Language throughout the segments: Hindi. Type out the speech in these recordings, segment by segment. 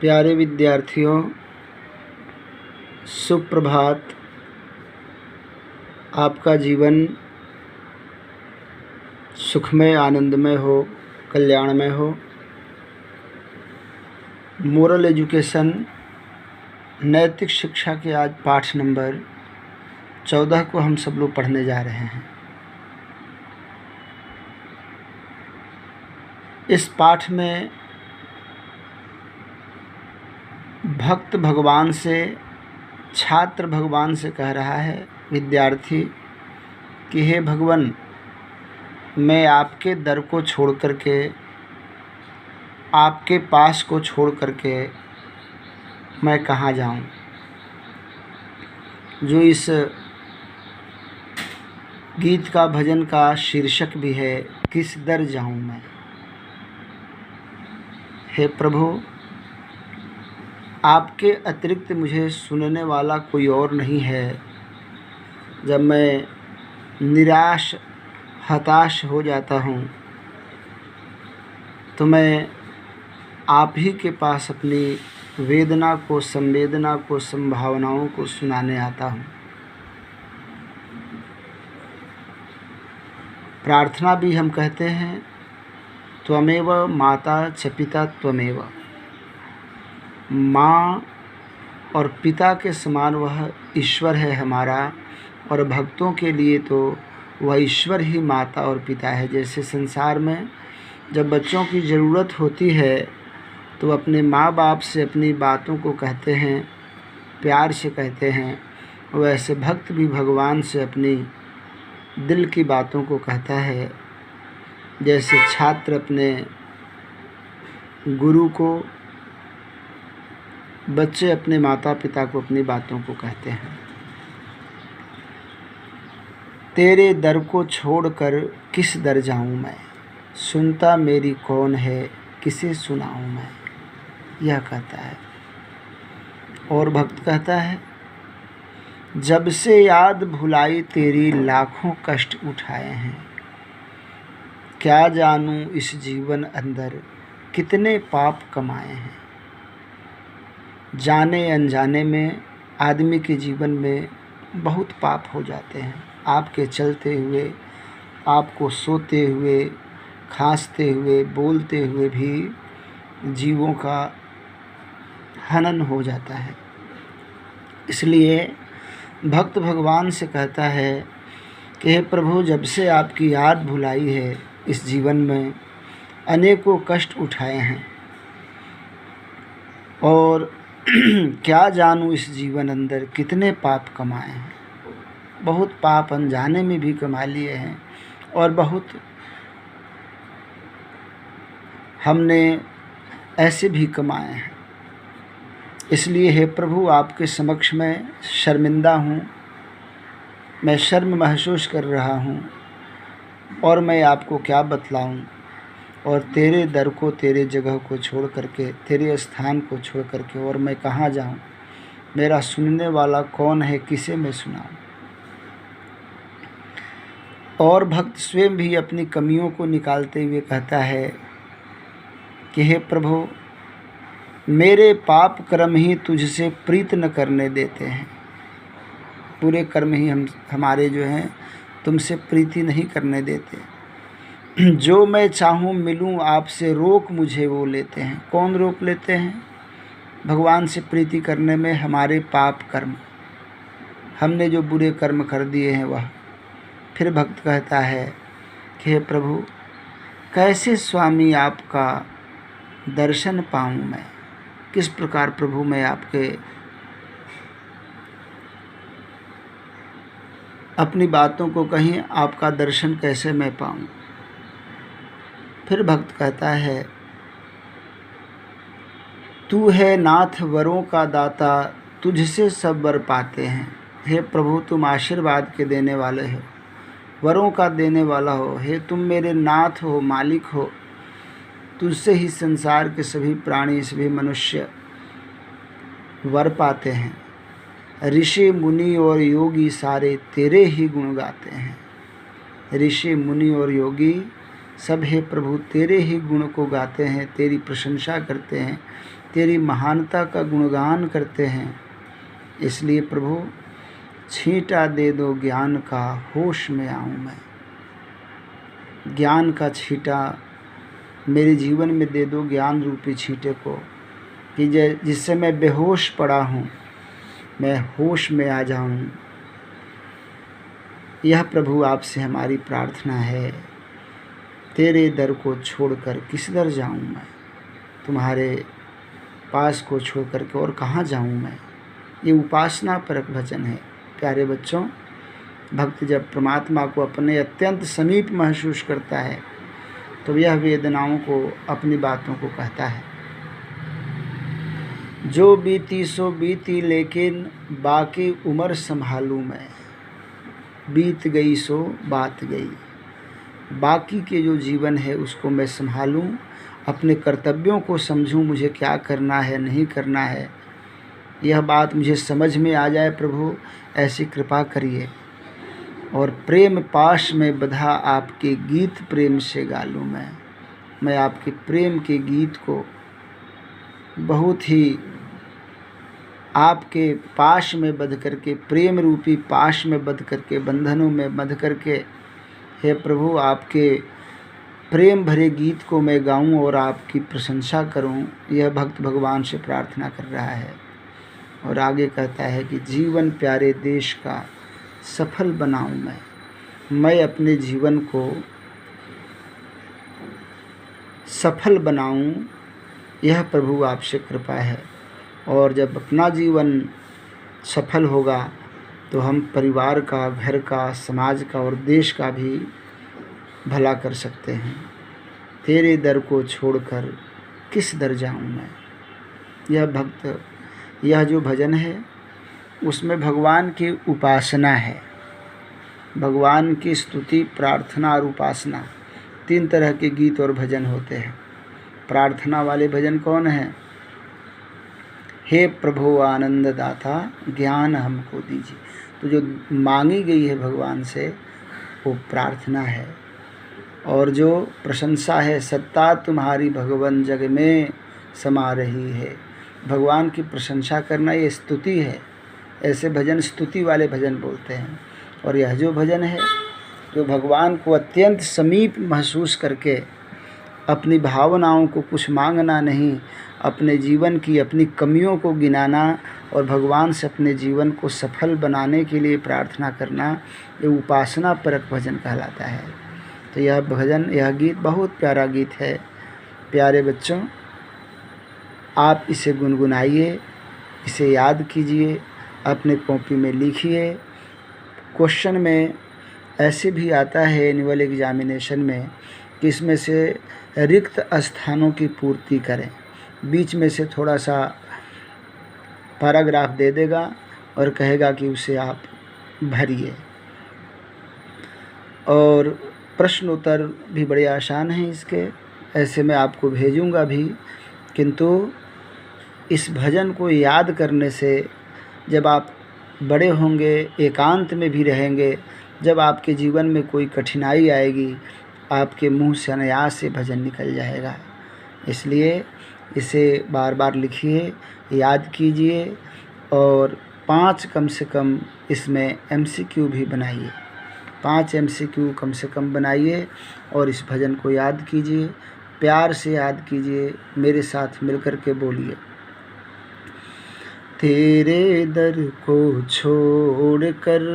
प्यारे विद्यार्थियों, सुप्रभात। आपका जीवन सुखमय, आनंदमय हो, कल्याणमय हो। मोरल एजुकेशन नैतिक शिक्षा के आज पाठ नंबर 14 को हम सब लोग पढ़ने जा रहे हैं। इस पाठ में भक्त भगवान से, छात्र भगवान से कह रहा है, विद्यार्थी, कि हे भगवान, मैं आपके दर को छोड़ करके, आपके पास को छोड़ करके मैं कहाँ जाऊँ। जो इस गीत का, भजन का शीर्षक भी है, किस दर जाऊँ मैं। हे प्रभु, आपके अतिरिक्त मुझे सुनने वाला कोई और नहीं है। जब मैं निराश, हताश हो जाता हूँ तो मैं आप ही के पास अपनी वेदना को, संवेदना को, संभावनाओं को सुनाने आता हूँ। प्रार्थना भी हम कहते हैं, त्वमेव माता च पिता त्वमेव। माँ और पिता के समान वह ईश्वर है हमारा, और भक्तों के लिए तो वह ईश्वर ही माता और पिता है। जैसे संसार में जब बच्चों की ज़रूरत होती है तो अपने माँ बाप से अपनी बातों को कहते हैं, प्यार से कहते हैं, वैसे भक्त भी भगवान से अपनी दिल की बातों को कहता है। जैसे छात्र अपने गुरु को, बच्चे अपने माता पिता को अपनी बातों को कहते हैं। तेरे दर को छोड़कर किस दर जाऊं मैं, सुनता मेरी कौन है, किसे सुनाऊं मैं, यह कहता है। और भक्त कहता है, जब से याद भुलाई तेरी लाखों कष्ट उठाए हैं, क्या जानूं इस जीवन अंदर कितने पाप कमाए हैं। जाने अनजाने में आदमी के जीवन में बहुत पाप हो जाते हैं। आपके चलते हुए, आपको सोते हुए, खांसते हुए, बोलते हुए भी जीवों का हनन हो जाता है। इसलिए भक्त भगवान से कहता है कि हे प्रभु, जब से आपकी याद भुलाई है, इस जीवन में अनेकों कष्ट उठाए हैं, और क्या जानूं इस जीवन अंदर कितने पाप कमाए हैं। बहुत पाप अनजाने में भी कमा लिए हैं, और बहुत हमने ऐसे भी कमाए हैं। इसलिए हे प्रभु, आपके समक्ष मैं शर्मिंदा हूँ, मैं शर्म महसूस कर रहा हूँ, और मैं आपको क्या बतलाऊँ। और तेरे दर को, तेरे जगह को छोड़ करके, तेरे स्थान को छोड़ करके और मैं कहाँ जाऊँ। मेरा सुनने वाला कौन है, किसे मैं सुनाऊँ। और भक्त स्वयं भी अपनी कमियों को निकालते हुए कहता है कि हे प्रभु, मेरे पाप कर्म ही तुझसे प्रीत न करने देते हैं। पूरे कर्म ही हमारे जो हैं तुमसे प्रीति नहीं करने देते। जो मैं चाहूँ मिलूँ आपसे, रोक मुझे वो लेते हैं। कौन रोक लेते हैं? भगवान से प्रीति करने में हमारे पाप कर्म, हमने जो बुरे कर्म कर दिए हैं वह। फिर भक्त कहता है कि हे प्रभु, कैसे स्वामी आपका दर्शन पाऊँ मैं। किस प्रकार प्रभु मैं आपके अपनी बातों को कहीं आपका दर्शन कैसे मैं पाऊँ। फिर भक्त कहता है, तू है नाथ वरों का दाता, तुझसे सब वर पाते हैं। हे प्रभु, तुम आशीर्वाद के देने वाले हो, वरों का देने वाला हो। हे तुम मेरे नाथ हो, मालिक हो। तुझसे ही संसार के सभी प्राणी, सभी मनुष्य वर पाते हैं। ऋषि मुनि और योगी सारे तेरे ही गुण गाते हैं। ऋषि मुनि और योगी सब हे प्रभु तेरे ही गुण को गाते हैं, तेरी प्रशंसा करते हैं, तेरी महानता का गुणगान करते हैं। इसलिए प्रभु छींटा दे दो ज्ञान का, होश में आऊँ मैं। ज्ञान का छींटा मेरे जीवन में दे दो, ज्ञान रूपी छींटे को, कि जिससे मैं बेहोश पड़ा हूँ मैं होश में आ जाऊँ। यह प्रभु आपसे हमारी प्रार्थना है। तेरे दर को छोड़कर किस दर जाऊँ मैं, तुम्हारे पास को छोड़ कर के और कहाँ जाऊँ मैं। ये उपासना परक भजन है। प्यारे बच्चों, भक्त जब परमात्मा को अपने अत्यंत समीप महसूस करता है तो यह वेदनाओं को, अपनी बातों को कहता है। जो बीती सो बीती लेकिन बाकी उम्र संभालूं मैं, बीत गई सो बात गई। बाकी के जो जीवन है उसको मैं संभालूं, अपने कर्तव्यों को समझूं, मुझे क्या करना है नहीं करना है, यह बात मुझे समझ में आ जाए। प्रभु ऐसी कृपा करिए। और प्रेम पाश में बधा आपके गीत प्रेम से गा लूँ मैं आपके प्रेम के गीत को बहुत ही आपके पाश में बंध करके, प्रेम रूपी पाश में बंध करके, बंधनों में बंध करके, हे प्रभु आपके प्रेम भरे गीत को मैं गाऊं और आपकी प्रशंसा करूं। यह भक्त भगवान से प्रार्थना कर रहा है। और आगे कहता है कि जीवन प्यारे देश का सफल बनाऊं मैं अपने जीवन को सफल बनाऊं। यह प्रभु आपसे कृपा है। और जब अपना जीवन सफल होगा तो हम परिवार का, घर का, समाज का और देश का भी भला कर सकते हैं। तेरे दर को छोड़कर किस दर जाऊं मैं। यह भक्त, यह जो भजन है उसमें भगवान की उपासना है। भगवान की स्तुति, प्रार्थना और उपासना, 3 तरह के गीत और भजन होते हैं। प्रार्थना वाले भजन कौन है? हे प्रभु आनंद दाता ज्ञान हमको दीजिए। तो जो मांगी गई है भगवान से वो प्रार्थना है। और जो प्रशंसा है, सत्ता तुम्हारी भगवान जग में समा रही है। भगवान की प्रशंसा करना ये स्तुति है। ऐसे भजन स्तुति वाले भजन बोलते हैं। और यह जो भजन है जो भगवान को अत्यंत समीप महसूस करके, अपनी भावनाओं को कुछ मांगना नहीं, अपने जीवन की अपनी कमियों को गिनाना और भगवान से अपने जीवन को सफल बनाने के लिए प्रार्थना करना, ये उपासना परक भजन कहलाता है। तो यह भजन, यह गीत बहुत प्यारा गीत है। प्यारे बच्चों, आप इसे गुनगुनाइए, इसे याद कीजिए, अपने कॉपी में लिखिए। क्वेश्चन में ऐसे भी आता है एनुअल एग्जामिनेशन में कि इसमें से रिक्त स्थानों की पूर्ति करें। बीच में से थोड़ा सा पैराग्राफ दे देगा और कहेगा कि उसे आप भरिए। और प्रश्न उत्तर भी बड़े आसान हैं इसके, ऐसे मैं आपको भेजूंगा भी। किंतु इस भजन को याद करने से जब आप बड़े होंगे, एकांत में भी रहेंगे, जब आपके जीवन में कोई कठिनाई आएगी, आपके मुंह से अनायास से भजन निकल जाएगा। इसलिए इसे बार बार लिखिए, याद कीजिए और 5 कम से कम इसमें MCQ भी बनाइए। 5 MCQ कम से कम बनाइए और इस भजन को याद कीजिए, प्यार से याद कीजिए, मेरे साथ मिलकर के बोलिए। तेरे दर को छोड़कर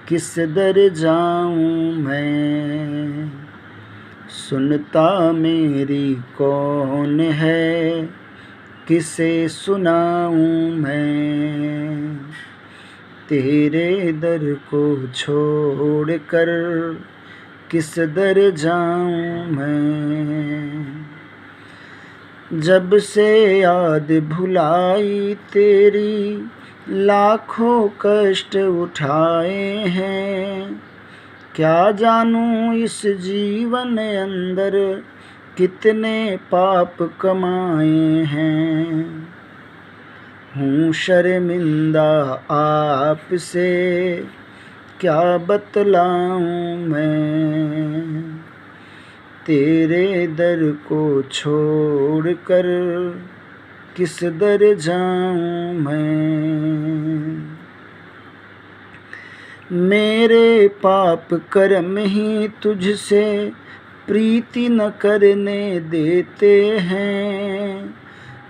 किस दर जाऊं मैं, सुनता मेरी कौन है, किसे सुनाऊं मैं। तेरे दर को छोड़कर किस दर जाऊं मैं। जब से याद भुलाई तेरी लाखों कष्ट उठाए हैं, क्या जानूं इस जीवन अंदर कितने पाप कमाए हैं। हूँ शर्मिंदा आपसे क्या बतलाऊं मैं। तेरे दर को छोड़ कर किस दर जाऊं मैं। मेरे पाप कर्म ही तुझसे प्रीति न करने देते हैं।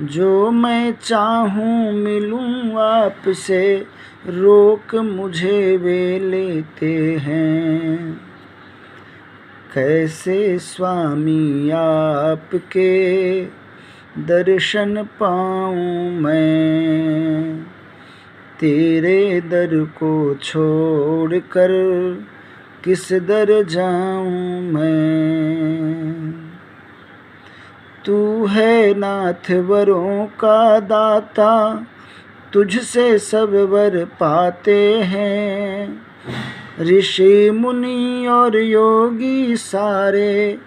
जो मैं चाहूँ मिलूँ आपसे, रोक मुझे वे लेते हैं। कैसे स्वामी आपके दर्शन पाऊँ मैं। तेरे दर को छोड़ कर किस दर जाऊं मैं। तू है नाथ वरों का दाता, तुझसे सब वर पाते हैं। ऋषि मुनि और योगी सारे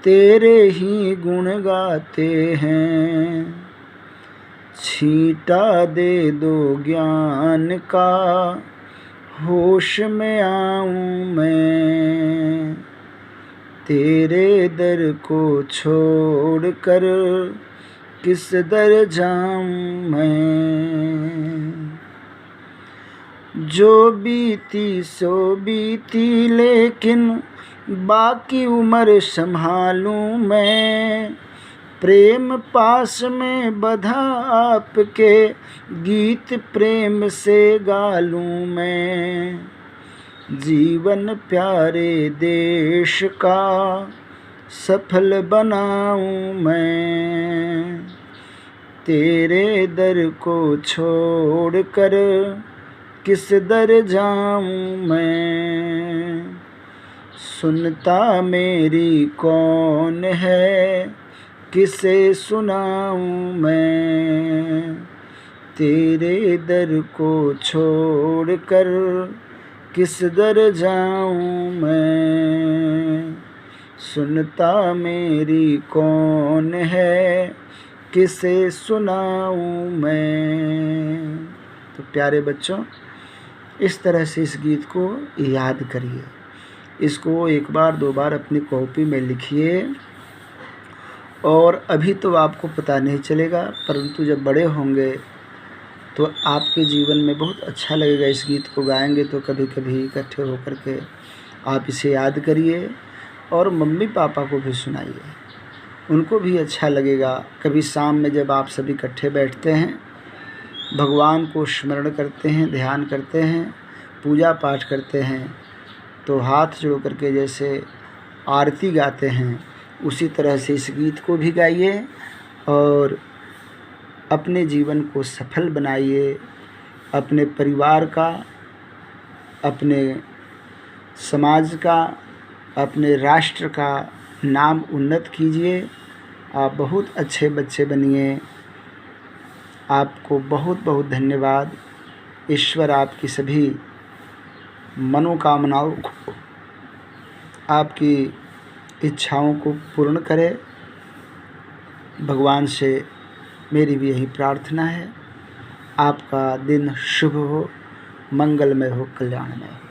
तेरे ही गुण गाते हैं। छींटा दे दो ज्ञान का, होश में आऊं मैं। तेरे दर को छोड़ कर किस दर जाऊं मैं। जो बीती सो बीती, लेकिन बाकी उम्र संभालूं मैं। प्रेम पास में बधा आपके, गीत प्रेम से गालूं मैं। जीवन प्यारे देश का सफल बनाऊं मैं। तेरे दर को छोड़ कर किस दर जाऊं मैं। सुनता मेरी कौन है, किसे सुनाऊं मैं। तेरे दर को छोड़ कर किस दर जाऊं मैं। सुनता मेरी कौन है, किसे सुनाऊं मैं। तो प्यारे बच्चों, इस तरह से इस गीत को याद करिए। इसको एक बार दो बार अपनी कॉपी में लिखिए। और अभी तो आपको पता नहीं चलेगा, परंतु जब बड़े होंगे तो आपके जीवन में बहुत अच्छा लगेगा। इस गीत को गाएंगे तो कभी कभी इकट्ठे होकर के आप इसे याद करिए और मम्मी पापा को भी सुनाइए, उनको भी अच्छा लगेगा। कभी शाम में जब आप सभी इकट्ठे बैठते हैं, भगवान को स्मरण करते हैं, ध्यान करते हैं, पूजा पाठ करते हैं, तो हाथ जोड़ करके जैसे आरती गाते हैं, उसी तरह से इस गीत को भी गाइए और अपने जीवन को सफल बनाइए। अपने परिवार का, अपने समाज का, अपने राष्ट्र का नाम उन्नत कीजिए। आप बहुत अच्छे बच्चे बनिए। आपको बहुत बहुत धन्यवाद। ईश्वर आपकी सभी मनोकामनाओं को, आपकी इच्छाओं को पूर्ण करे। भगवान से मेरी भी यही प्रार्थना है। आपका दिन शुभ हो, मंगलमय हो, कल्याणमय हो।